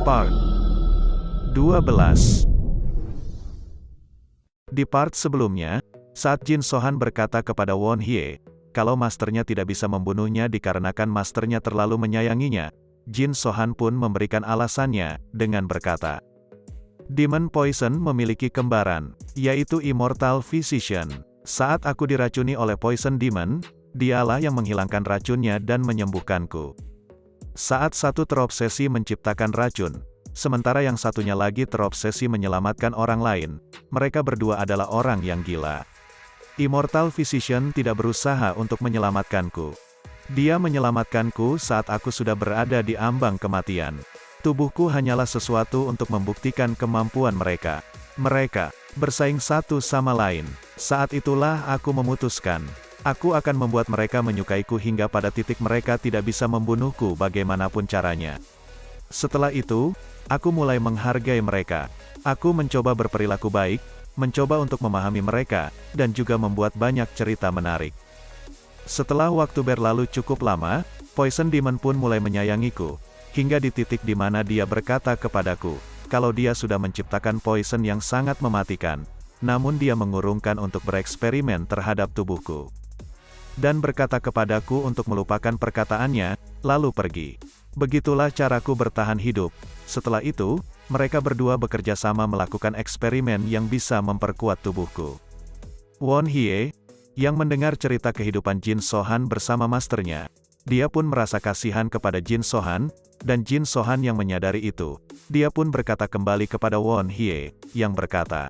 Part 12. Di part sebelumnya, saat Jin Sohan berkata kepada Won Hye, kalau masternya tidak bisa membunuhnya dikarenakan masternya terlalu menyayanginya, Jin Sohan pun memberikan alasannya, dengan berkata, Demon Poison memiliki kembaran, yaitu Immortal Physician. Saat aku diracuni oleh Poison Demon, dialah yang menghilangkan racunnya dan menyembuhkanku. Saat satu terobsesi menciptakan racun, sementara yang satunya lagi terobsesi menyelamatkan orang lain, mereka berdua adalah orang yang gila. Immortal Physician tidak berusaha untuk menyelamatkanku. Dia menyelamatkanku saat aku sudah berada di ambang kematian. Tubuhku hanyalah sesuatu untuk membuktikan kemampuan mereka. Mereka bersaing satu sama lain. Saat itulah aku memutuskan, aku akan membuat mereka menyukaiku hingga pada titik mereka tidak bisa membunuhku bagaimanapun caranya. Setelah itu, aku mulai menghargai mereka. Aku mencoba berperilaku baik, mencoba untuk memahami mereka, dan juga membuat banyak cerita menarik. Setelah waktu berlalu cukup lama, Poison Demon pun mulai menyayangiku, hingga di titik di mana dia berkata kepadaku, kalau dia sudah menciptakan poison yang sangat mematikan, namun dia mengurungkan untuk bereksperimen terhadap tubuhku. Dan berkata kepadaku untuk melupakan perkataannya, lalu pergi. Begitulah caraku bertahan hidup. Setelah itu, mereka berdua bekerja sama melakukan eksperimen yang bisa memperkuat tubuhku. Won Hye, yang mendengar cerita kehidupan Jin Sohan bersama masternya, dia pun merasa kasihan kepada Jin Sohan, dan Jin Sohan yang menyadari itu, dia pun berkata kembali kepada Won Hye, yang berkata,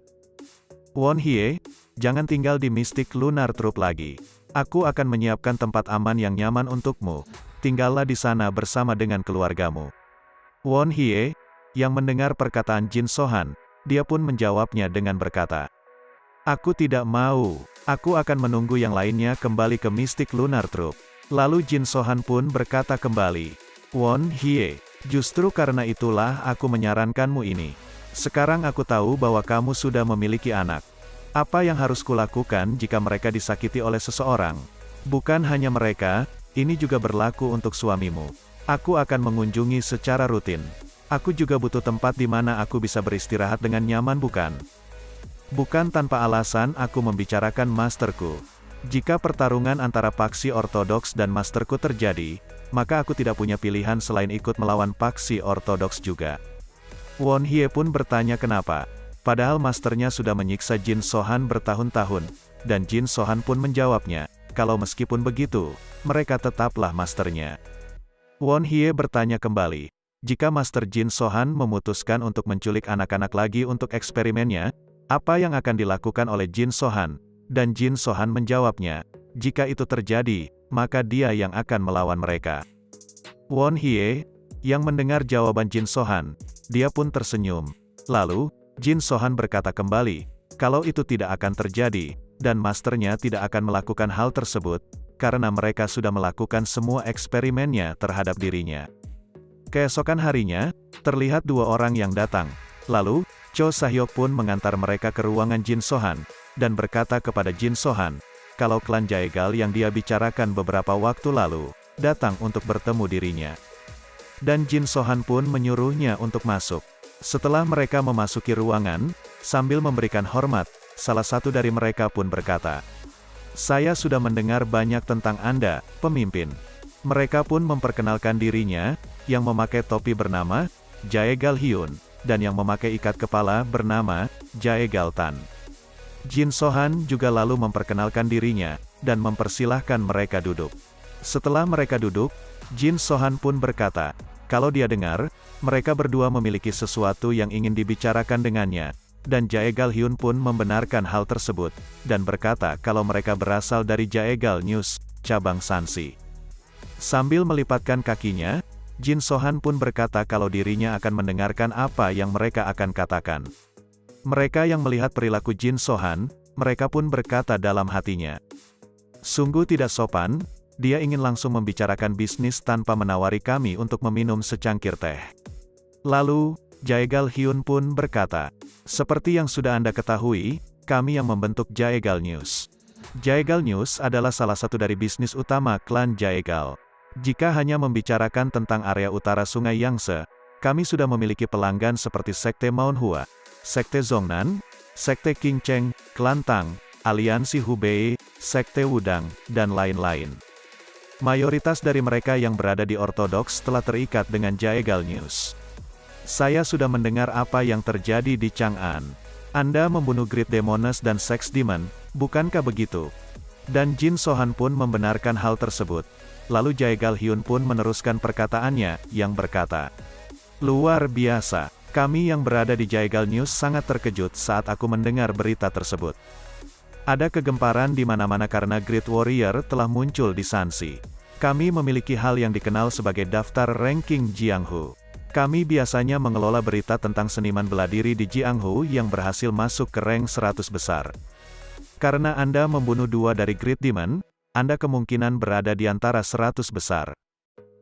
Won Hye, jangan tinggal di Mystic Lunar Troupe lagi. Aku akan menyiapkan tempat aman yang nyaman untukmu. Tinggallah di sana bersama dengan keluargamu. Won Hye, yang mendengar perkataan Jin Sohan, dia pun menjawabnya dengan berkata, aku tidak mau, aku akan menunggu yang lainnya kembali ke Mystic Lunar Troupe. Lalu Jin Sohan pun berkata kembali, Won Hye, justru karena itulah aku menyarankanmu ini. Sekarang aku tahu bahwa kamu sudah memiliki anak. Apa yang harus kulakukan jika mereka disakiti oleh seseorang? Bukan hanya mereka, ini juga berlaku untuk suamimu. Aku akan mengunjungi secara rutin. Aku juga butuh tempat di mana aku bisa beristirahat dengan nyaman, bukan? Bukan tanpa alasan aku membicarakan masterku. Jika pertarungan antara paksi ortodoks dan masterku terjadi, maka aku tidak punya pilihan selain ikut melawan paksi ortodoks juga. Won Hye pun bertanya kenapa, padahal masternya sudah menyiksa Jin Sohan bertahun-tahun, dan Jin Sohan pun menjawabnya, kalau meskipun begitu, mereka tetaplah masternya. Won Hye bertanya kembali, jika Master Jin Sohan memutuskan untuk menculik anak-anak lagi untuk eksperimennya, apa yang akan dilakukan oleh Jin Sohan? Dan Jin Sohan menjawabnya, jika itu terjadi, maka dia yang akan melawan mereka. Won Hye, yang mendengar jawaban Jin Sohan, dia pun tersenyum. Lalu, Jin Sohan berkata kembali, kalau itu tidak akan terjadi, dan masternya tidak akan melakukan hal tersebut, karena mereka sudah melakukan semua eksperimennya terhadap dirinya. Keesokan harinya, terlihat dua orang yang datang. Lalu, Cho Sahyok pun mengantar mereka ke ruangan Jin Sohan, dan berkata kepada Jin Sohan, kalau klan Jaegal yang dia bicarakan beberapa waktu lalu, datang untuk bertemu dirinya. Dan Jin Sohan pun menyuruhnya untuk masuk. Setelah mereka memasuki ruangan, sambil memberikan hormat, salah satu dari mereka pun berkata, saya sudah mendengar banyak tentang Anda, pemimpin. Mereka pun memperkenalkan dirinya, yang memakai topi bernama Jaegal Hyun, dan yang memakai ikat kepala bernama Jaegal Tan. Jin Sohan juga lalu memperkenalkan dirinya, dan mempersilahkan mereka duduk. Setelah mereka duduk, Jin Sohan pun berkata, kalau dia dengar, mereka berdua memiliki sesuatu yang ingin dibicarakan dengannya, dan Jaegal Hyun pun membenarkan hal tersebut, dan berkata kalau mereka berasal dari Jaegal News, cabang Sansi. Sambil melipatkan kakinya, Jin Sohan pun berkata kalau dirinya akan mendengarkan apa yang mereka akan katakan. Mereka yang melihat perilaku Jin Sohan, mereka pun berkata dalam hatinya, sungguh tidak sopan, dia ingin langsung membicarakan bisnis tanpa menawari kami untuk meminum secangkir teh. Lalu, Jaegal Hyun pun berkata, seperti yang sudah Anda ketahui, kami yang membentuk Jaegal News. Jaegal News adalah salah satu dari bisnis utama klan Jaegal. Jika hanya membicarakan tentang area utara Sungai Yangtze, Kami sudah memiliki pelanggan seperti Sekte Maunhua, Sekte Zhongnan, Sekte Qingcheng, Klan Tang, Aliansi Hubei, Sekte Wudang, dan lain-lain. Mayoritas dari mereka yang berada di ortodoks telah terikat dengan Jaegal News. Saya sudah mendengar apa yang terjadi di Chang'an. Anda membunuh Great Demoness dan Sex Demon, bukankah begitu? Dan Jin Sohan pun membenarkan hal tersebut. Lalu Jaegal Hyun pun meneruskan perkataannya, yang berkata, "Luar biasa, kami yang berada di Jaegal News sangat terkejut saat aku mendengar berita tersebut. Ada kegemparan di mana-mana karena Great Warrior telah muncul di Shanxi. Kami memiliki hal yang dikenal sebagai daftar ranking Jianghu. Kami biasanya mengelola berita tentang seniman bela diri di Jianghu yang berhasil masuk ke rank 100 besar. Karena Anda membunuh 2 dari Great Demon, Anda kemungkinan berada di antara 100 besar.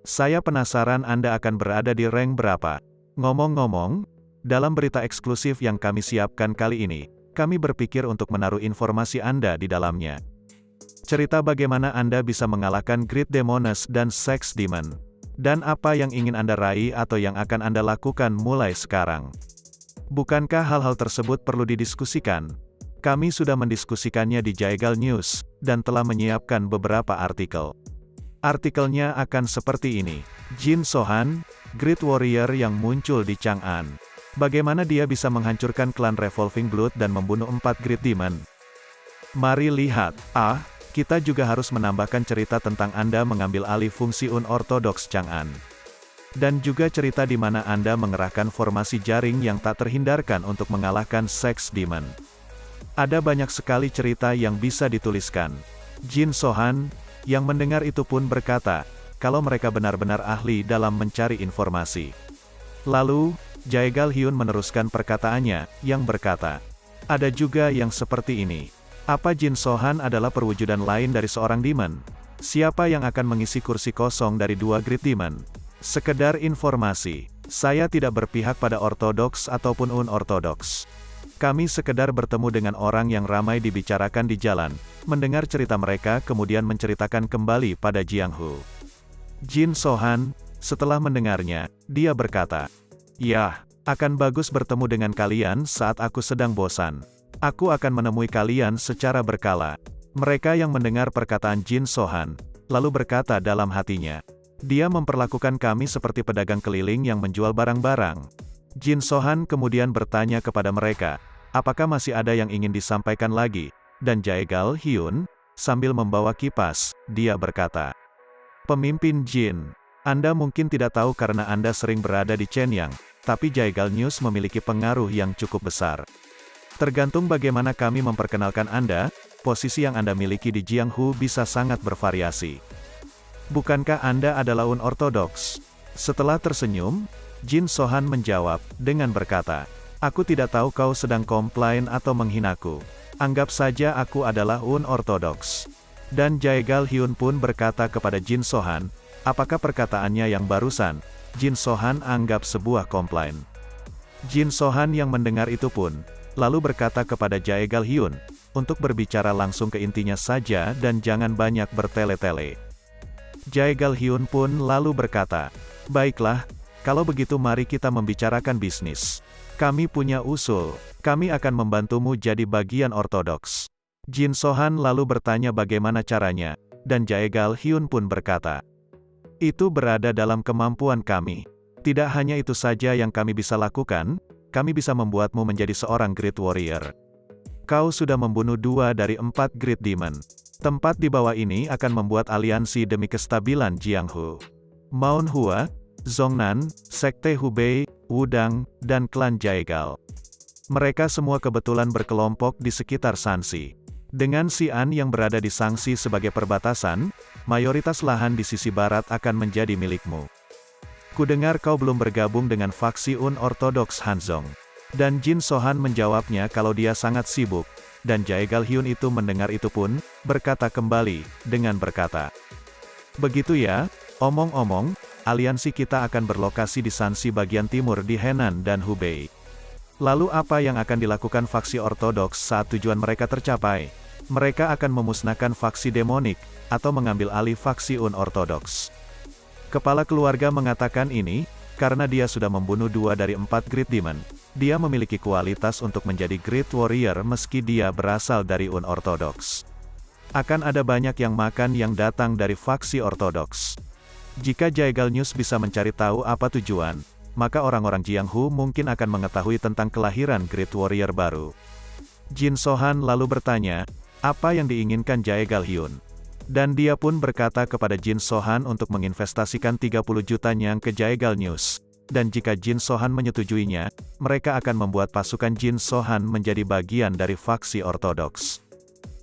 Saya penasaran Anda akan berada di rank berapa. Ngomong-ngomong, dalam berita eksklusif yang kami siapkan kali ini, kami berpikir untuk menaruh informasi Anda di dalamnya. Cerita bagaimana Anda bisa mengalahkan Great Demoness dan Sex Demon. Dan apa yang ingin Anda raih atau yang akan Anda lakukan mulai sekarang. Bukankah hal-hal tersebut perlu didiskusikan? Kami sudah mendiskusikannya di Jaegal News, dan telah menyiapkan beberapa artikel. Artikelnya akan seperti ini. Jin Sohan, Great Warrior yang muncul di Chang'an. Bagaimana dia bisa menghancurkan klan Revolving Blood dan membunuh 4 Great Demon? Mari lihat. Kita juga harus menambahkan cerita tentang Anda mengambil alih fungsi unortodoks Chang'an. Dan juga cerita di mana Anda mengerahkan formasi jaring yang tak terhindarkan untuk mengalahkan Sex Demon. Ada banyak sekali cerita yang bisa dituliskan. Jin Sohan, yang mendengar itu pun berkata, kalau mereka benar-benar ahli dalam mencari informasi. Lalu, Jaegal Hyun meneruskan perkataannya, yang berkata, ada juga yang seperti ini. Apa Jin Sohan adalah perwujudan lain dari seorang demon? Siapa yang akan mengisi kursi kosong dari 2 Great Demon? Sekedar informasi, saya tidak berpihak pada ortodoks ataupun unortodoks. Kami sekedar bertemu dengan orang yang ramai dibicarakan di jalan, mendengar cerita mereka kemudian menceritakan kembali pada Jianghu. Jin Sohan, setelah mendengarnya, dia berkata, "Yah, akan bagus bertemu dengan kalian saat aku sedang bosan. Aku akan menemui kalian secara berkala." Mereka yang mendengar perkataan Jin Sohan, lalu berkata dalam hatinya, dia memperlakukan kami seperti pedagang keliling yang menjual barang-barang. Jin Sohan kemudian bertanya kepada mereka, apakah masih ada yang ingin disampaikan lagi? Dan Jaegal Hyun, sambil membawa kipas, dia berkata, "Pemimpin Jin, Anda mungkin tidak tahu karena Anda sering berada di Chenyang, tapi Jaegal News memiliki pengaruh yang cukup besar. Tergantung bagaimana kami memperkenalkan Anda, posisi yang Anda miliki di Jianghu bisa sangat bervariasi. Bukankah Anda adalah unortodoks?" Setelah tersenyum, Jin Sohan menjawab, dengan berkata, "Aku tidak tahu kau sedang komplain atau menghinaku. Anggap saja aku adalah unortodoks." Dan Jaegal Hyun pun berkata kepada Jin Sohan, apakah perkataannya yang barusan, Jin Sohan anggap sebuah komplain. Jin Sohan yang mendengar itu pun, lalu berkata kepada Jaegal Hyun, untuk berbicara langsung ke intinya saja dan jangan banyak bertele-tele. Jaegal Hyun pun lalu berkata, "Baiklah, kalau begitu mari kita membicarakan bisnis. Kami punya usul, kami akan membantumu jadi bagian ortodoks." Jin Sohan lalu bertanya bagaimana caranya, dan Jaegal Hyun pun berkata, "Itu berada dalam kemampuan kami. Tidak hanya itu saja yang kami bisa lakukan, kami bisa membuatmu menjadi seorang Great Warrior. Kau sudah membunuh 2 dari 4 Great Demon. Tempat di bawah ini akan membuat aliansi demi kestabilan Jianghu. Maunhua, Zhongnan, Sekte Hubei, Wudang, dan klan Jaegal. Mereka semua kebetulan berkelompok di sekitar Shanxi. Dengan Xi'an yang berada di Shanxi sebagai perbatasan, mayoritas lahan di sisi barat akan menjadi milikmu. Kudengar kau belum bergabung dengan faksi unortodoks Hanzong." Dan Jin Sohan menjawabnya kalau dia sangat sibuk, dan Jaegal Hyun itu mendengar itu pun, berkata kembali, dengan berkata, "Begitu ya, omong-omong, aliansi kita akan berlokasi di Shanxi bagian timur di Henan dan Hubei. Lalu apa yang akan dilakukan faksi ortodoks saat tujuan mereka tercapai? Mereka akan memusnahkan faksi demonik, atau mengambil alih faksi unortodoks." Kepala keluarga mengatakan ini, karena dia sudah membunuh 2 dari 4 Great Demon. Dia memiliki kualitas untuk menjadi Great Warrior meski dia berasal dari unorthodox. Akan ada banyak yang makan yang datang dari faksi ortodoks. Jika Jaegal News bisa mencari tahu apa tujuan, maka orang-orang Jianghu mungkin akan mengetahui tentang kelahiran Great Warrior baru. Jin Sohan lalu bertanya, apa yang diinginkan Jaegal Hyun? Dan dia pun berkata kepada Jin Sohan untuk menginvestasikan 30 juta nyang ke Jaegal News. Dan jika Jin Sohan menyetujuinya, mereka akan membuat pasukan Jin Sohan menjadi bagian dari faksi ortodoks.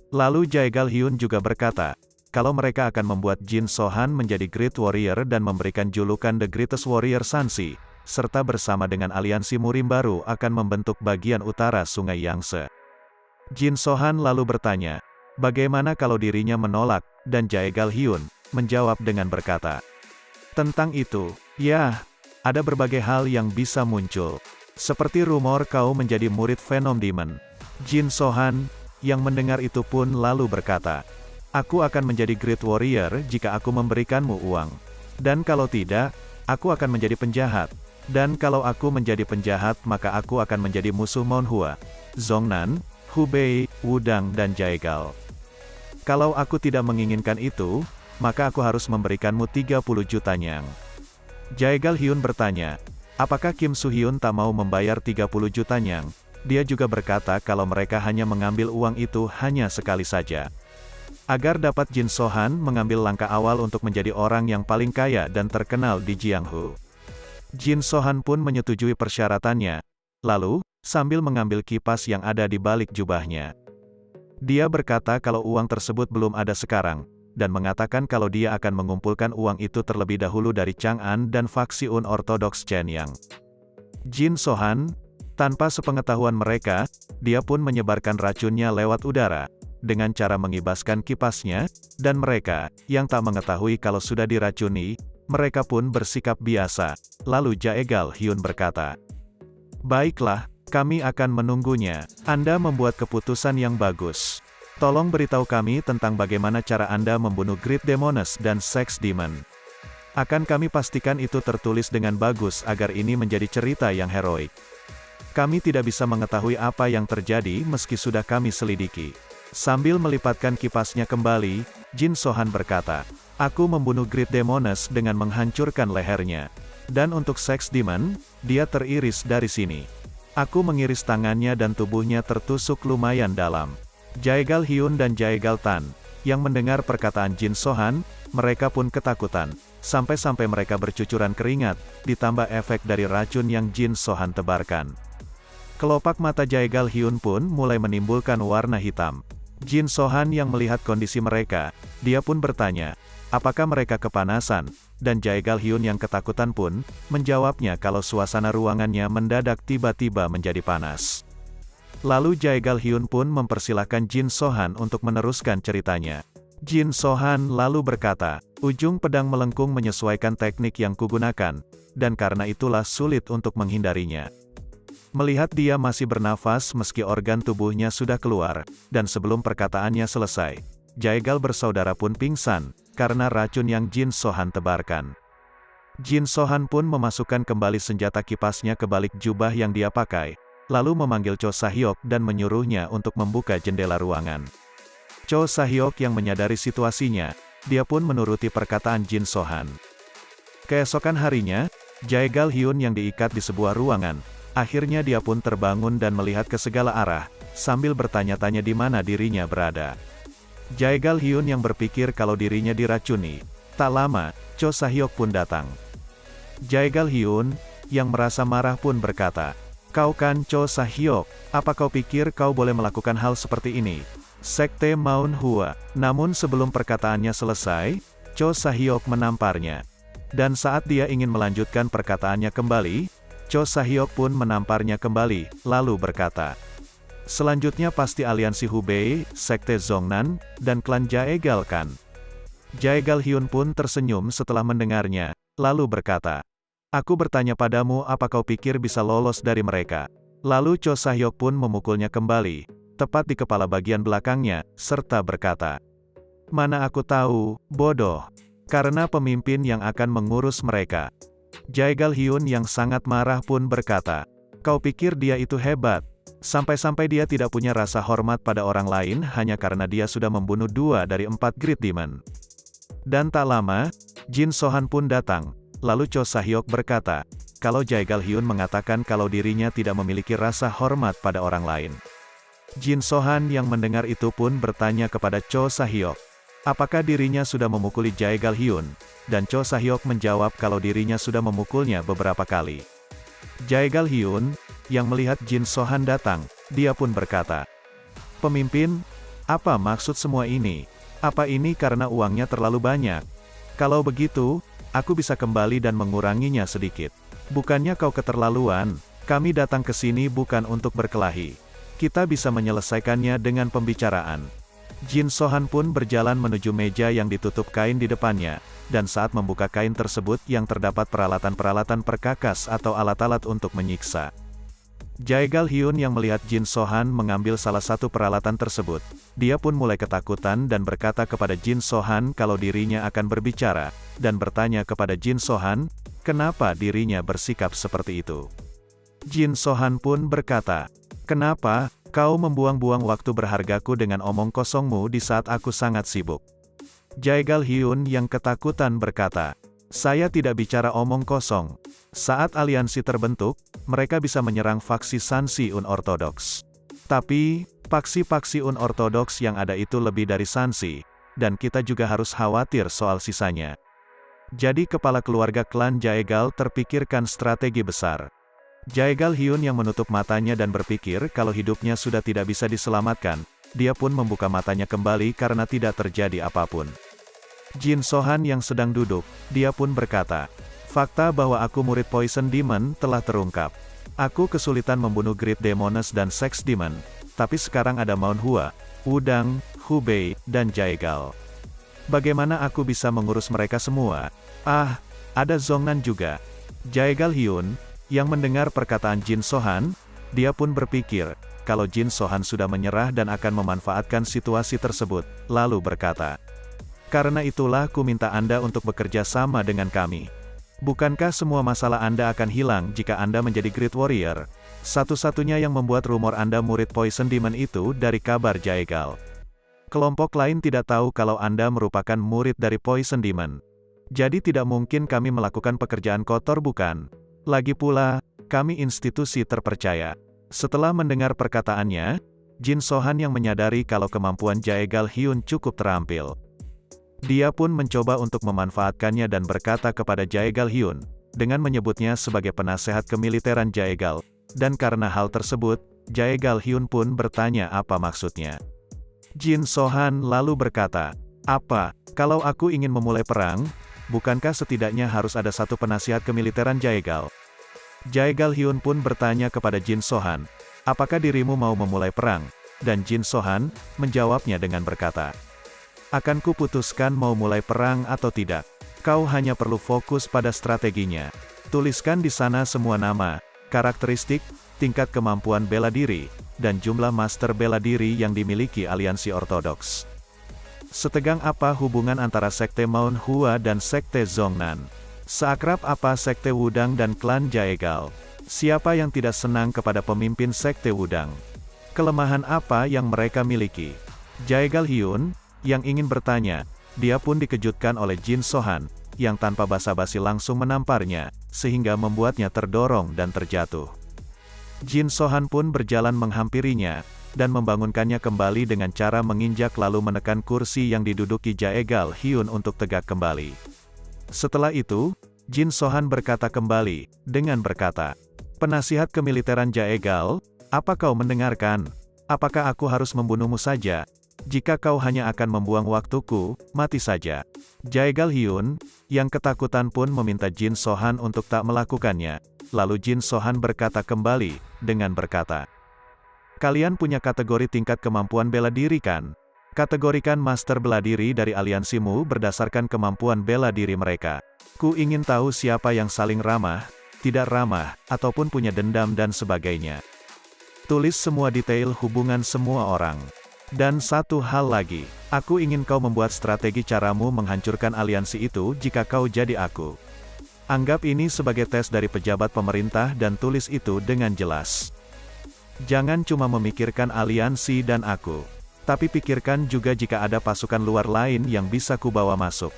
Lalu Jaegal Hyun juga berkata, kalau mereka akan membuat Jin Sohan menjadi Great Warrior dan memberikan julukan The Greatest Warrior Sansi, serta bersama dengan aliansi Murim baru akan membentuk bagian utara Sungai Yangtze. Jin Sohan lalu bertanya, bagaimana kalau dirinya menolak, dan Jaegal Hyun menjawab dengan berkata, tentang itu, ya, ada berbagai hal yang bisa muncul. Seperti rumor kau menjadi murid Venom Demon. Jin Sohan, yang mendengar itu pun lalu berkata, aku akan menjadi Great Warrior jika aku memberikanmu uang. Dan kalau tidak, aku akan menjadi penjahat. Dan kalau aku menjadi penjahat maka aku akan menjadi musuh Monhua, Zhongnan, Hubei, Wudang dan Jaegal. Kalau aku tidak menginginkan itu, maka aku harus memberikanmu 30 juta nyang. Jaegal Hyun bertanya, apakah Kim Soo-hyun tak mau membayar 30 juta nyang? Dia juga berkata kalau mereka hanya mengambil uang itu hanya sekali saja. Agar dapat Jin Sohan mengambil langkah awal untuk menjadi orang yang paling kaya dan terkenal di Jianghu. Jin Sohan pun menyetujui persyaratannya. Lalu, sambil mengambil kipas yang ada di balik jubahnya, dia berkata kalau uang tersebut belum ada sekarang, dan mengatakan kalau dia akan mengumpulkan uang itu terlebih dahulu dari Chang'an dan faksi unorthodox Chenyang. Jin Sohan, tanpa sepengetahuan mereka, dia pun menyebarkan racunnya lewat udara, dengan cara mengibaskan kipasnya, dan mereka, yang tak mengetahui kalau sudah diracuni, mereka pun bersikap biasa. Lalu Jaegal Hyun berkata, baiklah, kami akan menunggunya. Anda membuat keputusan yang bagus. Tolong beritahu kami tentang bagaimana cara Anda membunuh Great Demoness dan Sex Demon. Akan kami pastikan itu tertulis dengan bagus agar ini menjadi cerita yang heroik. Kami tidak bisa mengetahui apa yang terjadi meski sudah kami selidiki. Sambil melipatkan kipasnya kembali, Jin Sohan berkata, aku membunuh Great Demoness dengan menghancurkan lehernya. Dan untuk Sex Demon, dia teriris dari sini. Aku mengiris tangannya dan tubuhnya tertusuk lumayan dalam. Jaegal Hyun dan Jaegal Tan, yang mendengar perkataan Jin Sohan, mereka pun ketakutan. Sampai-sampai mereka bercucuran keringat, ditambah efek dari racun yang Jin Sohan tebarkan. Kelopak mata Jaegal Hyun pun mulai menimbulkan warna hitam. Jin Sohan yang melihat kondisi mereka, dia pun bertanya, apakah mereka kepanasan? Dan Jaegal Hyun yang ketakutan pun, menjawabnya kalau suasana ruangannya mendadak tiba-tiba menjadi panas. Lalu Jaegal Hyun pun mempersilahkan Jin Sohan untuk meneruskan ceritanya. Jin Sohan lalu berkata, ujung pedang melengkung menyesuaikan teknik yang kugunakan, dan karena itulah sulit untuk menghindarinya. Melihat dia masih bernafas meski organ tubuhnya sudah keluar, dan sebelum perkataannya selesai, Jaegal bersaudara pun pingsan, karena racun yang Jin Sohan tebarkan. Jin Sohan pun memasukkan kembali senjata kipasnya ke balik jubah yang dia pakai, lalu memanggil Cho Sahyok dan menyuruhnya untuk membuka jendela ruangan. Cho Sahyok yang menyadari situasinya, dia pun menuruti perkataan Jin Sohan. Keesokan harinya, Jaegal Hyun yang diikat di sebuah ruangan, akhirnya dia pun terbangun dan melihat ke segala arah, sambil bertanya-tanya di mana dirinya berada. Jaegal Hyun yang berpikir kalau dirinya diracuni. Tak lama, Cho Sahyok pun datang. Jaegal Hyun, yang merasa marah pun berkata, kau kan Cho Sahyok, apa kau pikir kau boleh melakukan hal seperti ini? Sekte Monhua. Namun sebelum perkataannya selesai, Cho Sahyok menamparnya. Dan saat dia ingin melanjutkan perkataannya kembali, Cho Sahyok pun menamparnya kembali, lalu berkata, selanjutnya pasti aliansi Hubei, Sekte Zhongnan, dan klan Jaegal kan? Jaegal Hyun pun tersenyum setelah mendengarnya, lalu berkata, aku bertanya padamu apa kau pikir bisa lolos dari mereka? Lalu Cho Sahyok pun memukulnya kembali, tepat di kepala bagian belakangnya, serta berkata, mana aku tahu, bodoh. Karena pemimpin yang akan mengurus mereka. Jaegal Hyun yang sangat marah pun berkata, "Kau pikir dia itu hebat? Sampai-sampai dia tidak punya rasa hormat pada orang lain hanya karena dia sudah membunuh 2 dari 4 Great Demon." Dan tak lama, Jin Sohan pun datang. Lalu Cho Sahyok berkata, kalau Jaegal Hyun mengatakan kalau dirinya tidak memiliki rasa hormat pada orang lain. Jin Sohan yang mendengar itu pun bertanya kepada Cho Sahyok, apakah dirinya sudah memukuli Jaegal Hyun? Dan Cho Sahyok menjawab kalau dirinya sudah memukulnya beberapa kali. Jaegal Hyun, yang melihat Jin Sohan datang, dia pun berkata, "Pemimpin, apa maksud semua ini? Apa ini karena uangnya terlalu banyak? Kalau begitu, aku bisa kembali dan menguranginya sedikit. Bukannya kau keterlaluan, kami datang ke sini bukan untuk berkelahi. Kita bisa menyelesaikannya dengan pembicaraan." Jin Sohan pun berjalan menuju meja yang ditutup kain di depannya, dan saat membuka kain tersebut yang terdapat peralatan-peralatan perkakas atau alat-alat untuk menyiksa. Jaegal Hyun yang melihat Jin Sohan mengambil salah satu peralatan tersebut, dia pun mulai ketakutan dan berkata kepada Jin Sohan kalau dirinya akan berbicara, dan bertanya kepada Jin Sohan, kenapa dirinya bersikap seperti itu. Jin Sohan pun berkata, "Kenapa kau membuang-buang waktu berhargaku dengan omong kosongmu di saat aku sangat sibuk?" Jaegal Hyun yang ketakutan berkata, "Saya tidak bicara omong kosong. Saat aliansi terbentuk, mereka bisa menyerang faksi Sansi Unorthodox. Tapi, faksi-faksi Unorthodox yang ada itu lebih dari Sansi, dan kita juga harus khawatir soal sisanya." Jadi kepala keluarga klan Jaegal terpikirkan strategi besar. Jaegal Hyun yang menutup matanya dan berpikir kalau hidupnya sudah tidak bisa diselamatkan, dia pun membuka matanya kembali karena tidak terjadi apapun. Jin Sohan yang sedang duduk, dia pun berkata, "Fakta bahwa aku murid Poison Demon telah terungkap. Aku kesulitan membunuh Great Demoness dan Sex Demon, tapi sekarang ada Maun Hua, Wudang, Hubei, dan Jaegal. Bagaimana aku bisa mengurus mereka semua? Ah, ada Zongnan juga." Jaegal Hyun, yang mendengar perkataan Jin Sohan, dia pun berpikir, kalau Jin Sohan sudah menyerah dan akan memanfaatkan situasi tersebut, lalu berkata, "Karena itulah ku minta Anda untuk bekerja sama dengan kami. Bukankah semua masalah Anda akan hilang jika Anda menjadi Great Warrior? Satu-satunya yang membuat rumor Anda murid Poison Demon itu dari kabar Jaegal. Kelompok lain tidak tahu kalau Anda merupakan murid dari Poison Demon. Jadi tidak mungkin kami melakukan pekerjaan kotor bukan? Lagi pula, kami institusi terpercaya." Setelah mendengar perkataannya, Jin Sohan yang menyadari kalau kemampuan Jaegal Hyun cukup terampil. Dia pun mencoba untuk memanfaatkannya dan berkata kepada Jaegal Hyun, dengan menyebutnya sebagai penasehat kemiliteran Jaegal, dan karena hal tersebut, Jaegal Hyun pun bertanya apa maksudnya. Jin Sohan lalu berkata, "Apa, kalau aku ingin memulai perang, bukankah setidaknya harus ada satu penasihat kemiliteran Jaegal?" Jaegal Hyun pun bertanya kepada Jin Sohan, "Apakah dirimu mau memulai perang?" Dan Jin Sohan menjawabnya dengan berkata, "Akan kuputuskan mau mulai perang atau tidak. Kau hanya perlu fokus pada strateginya. Tuliskan di sana semua nama, karakteristik, tingkat kemampuan bela diri, dan jumlah master bela diri yang dimiliki aliansi ortodoks. Setegang apa hubungan antara Sekte Maun Hua dan Sekte Zongnan? Seakrab apa Sekte Wudang dan klan Jaegal? Siapa yang tidak senang kepada pemimpin Sekte Wudang? Kelemahan apa yang mereka miliki?" Jaegal Hyun, yang ingin bertanya, dia pun dikejutkan oleh Jin Sohan, yang tanpa basa-basi langsung menamparnya, sehingga membuatnya terdorong dan terjatuh. Jin Sohan pun berjalan menghampirinya, dan membangunkannya kembali dengan cara menginjak lalu menekan kursi yang diduduki Jaegal Hyun untuk tegak kembali. Setelah itu, Jin Sohan berkata kembali, dengan berkata, "Penasihat kemiliteran Jaegal, apa kau mendengarkan? Apakah aku harus membunuhmu saja? Jika kau hanya akan membuang waktuku, mati saja." Jaegal Hyun, yang ketakutan pun meminta Jin Sohan untuk tak melakukannya. Lalu Jin Sohan berkata kembali, dengan berkata, "Kalian punya kategori tingkat kemampuan bela diri kan? Kategorikan master bela diri dari aliansimu berdasarkan kemampuan bela diri mereka. Ku ingin tahu siapa yang saling ramah, tidak ramah, ataupun punya dendam dan sebagainya. Tulis semua detail hubungan semua orang. Dan satu hal lagi, aku ingin kau membuat strategi caramu menghancurkan aliansi itu jika kau jadi aku." Anggap ini sebagai tes dari pejabat pemerintah dan tulis itu dengan jelas. Jangan cuma memikirkan aliansi dan aku. Tapi pikirkan juga jika ada pasukan luar lain yang bisa kubawa masuk.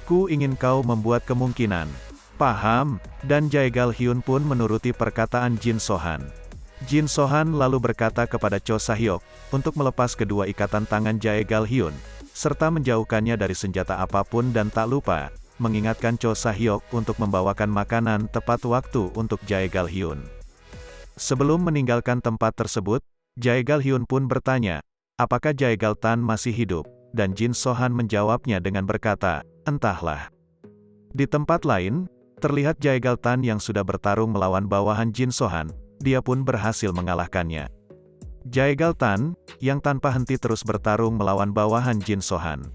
Ku ingin kau membuat kemungkinan. Paham? Dan Jaegal Hyun pun menuruti perkataan Jin Sohan. Jin Sohan lalu berkata kepada Cho Sahyok, untuk melepas kedua ikatan tangan Jaegal Hyun, serta menjauhkannya dari senjata apapun dan tak lupa, mengingatkan Cho Sahyok untuk membawakan makanan tepat waktu untuk Jaegal Hyun. Sebelum meninggalkan tempat tersebut, Jaegal Hyun pun bertanya, apakah Jaegal Tan masih hidup? Dan Jin Sohan menjawabnya dengan berkata, entahlah. Di tempat lain, terlihat Jaegal Tan yang sudah bertarung melawan bawahan Jin Sohan, dia pun berhasil mengalahkannya. Jaegal Tan, yang tanpa henti terus bertarung melawan bawahan Jin Sohan.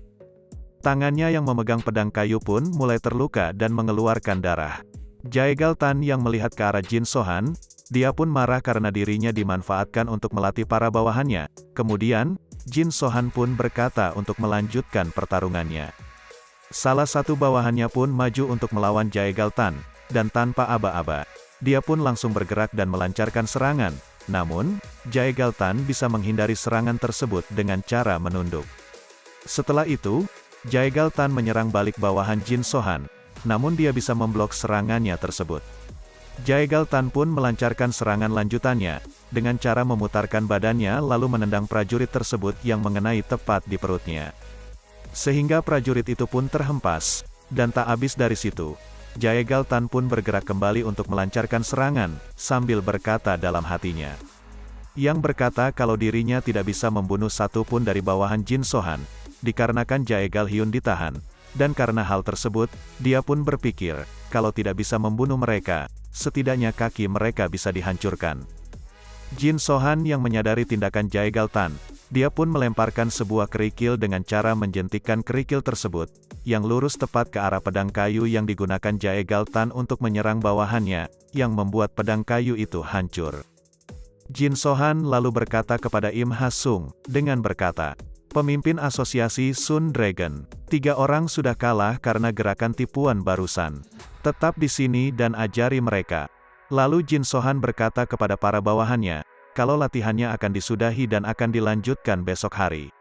Tangannya yang memegang pedang kayu pun mulai terluka dan mengeluarkan darah. Jaegal Tan yang melihat ke arah Jin Sohan, dia pun marah karena dirinya dimanfaatkan untuk melatih para bawahannya. Kemudian, Jin Sohan pun berkata untuk melanjutkan pertarungannya. Salah satu bawahannya pun maju untuk melawan Jaegal Tan, dan tanpa aba-aba, dia pun langsung bergerak dan melancarkan serangan. Namun, Jaegal Tan bisa menghindari serangan tersebut dengan cara menunduk. Setelah itu, Jaegal Tan menyerang balik bawahan Jin Sohan, namun dia bisa memblok serangannya tersebut. Jaegal Tan pun melancarkan serangan lanjutannya, dengan cara memutarkan badannya lalu menendang prajurit tersebut yang mengenai tepat di perutnya. Sehingga prajurit itu pun terhempas, dan tak habis dari situ, Jaegal Tan pun bergerak kembali untuk melancarkan serangan, sambil berkata dalam hatinya. Yang berkata kalau dirinya tidak bisa membunuh satu pun dari bawahan Jin Sohan, dikarenakan Jaegal Hyun ditahan, dan karena hal tersebut, dia pun berpikir, kalau tidak bisa membunuh mereka, setidaknya kaki mereka bisa dihancurkan. Jin Sohan yang menyadari tindakan Jaegal Tan, dia pun melemparkan sebuah kerikil dengan cara menjentikkan kerikil tersebut, yang lurus tepat ke arah pedang kayu yang digunakan Jaegal Tan untuk menyerang bawahannya, yang membuat pedang kayu itu hancur. Jin Sohan lalu berkata kepada Im Ha-sung, dengan berkata, pemimpin asosiasi Sun Dragon, 3 orang sudah kalah karena gerakan tipuan barusan. Tetap di sini dan ajari mereka. Lalu Jin Sohan berkata kepada para bawahannya, kalau latihannya akan disudahi dan akan dilanjutkan besok hari.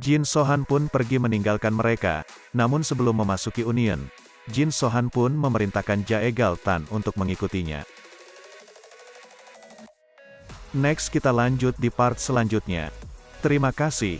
Jin Sohan pun pergi meninggalkan mereka, namun sebelum memasuki Union, Jin Sohan pun memerintahkan Jaegal Tan untuk mengikutinya. Next kita lanjut di part selanjutnya. Terima kasih.